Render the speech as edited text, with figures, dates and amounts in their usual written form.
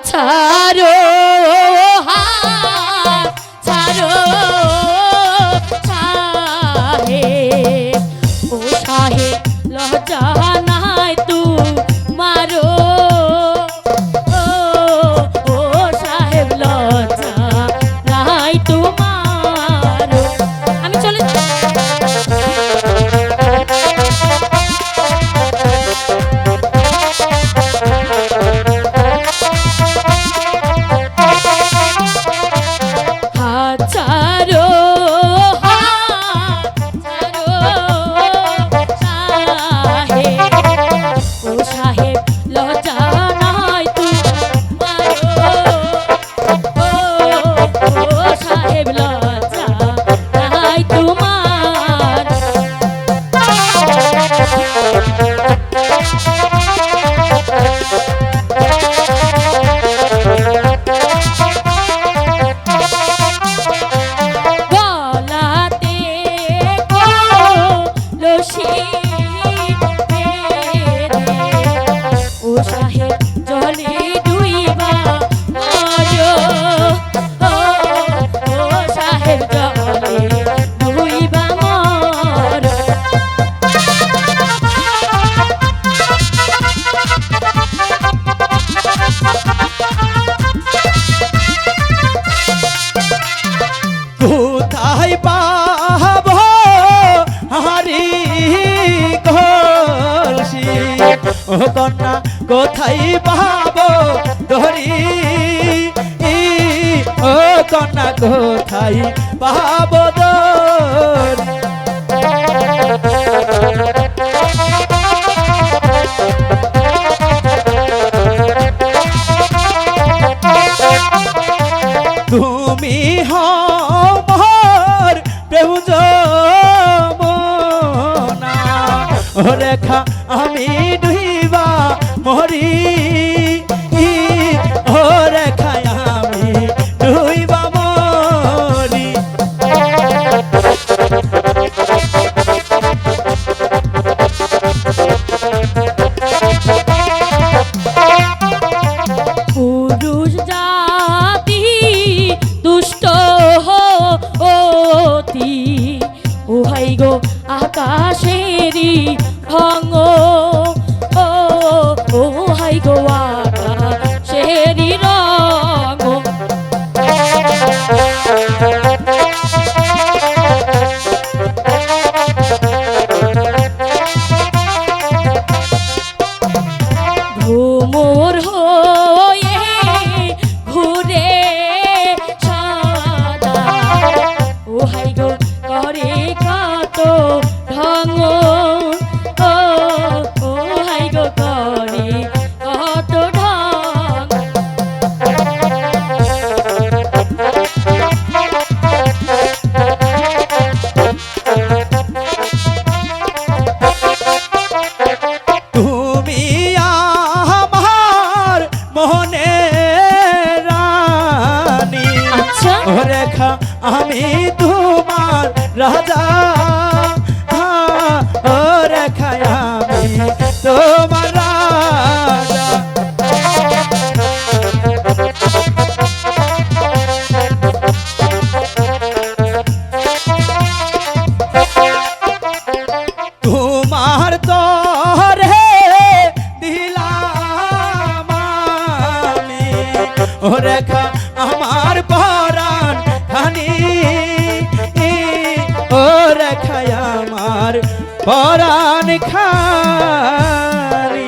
ছাড়ো হাত ছাড়ো সাহেব ও সাহেব লজ্জা নাই তোমারো ও সাহেব লজ্জা নাই তোমারো আমি চলে কোথায় পাবো হারি কলসি ও কন্যা কোথায় পাবো ধরি ও কন্যা কোথায় পাবো ধরি তুমি হর প্রেম যমুনা রেখা আমি ডুইবা মরি ও রেখা আমি ডুইবা মরি পুরুষ জাতি দুষ্ট হতি ও ভাই গো আকাশেরই ভঙ্গ ও ভাই গো আকাশেরই রঙ ঘুমোর হয়ে ঘুরে সাদা ও হাই গো করে কত ঢং ও হাই গো করে কত ঢং তুমি আমার মোহনে রানী আচ্ছা ও রেখা আমি তোমার রাজা ও রেখা আমি তোমার রাজা তোমার তরে দিলাম আমি ও রেখা আমার পরাণ খানি ও রেখা আমার পরাণ খানি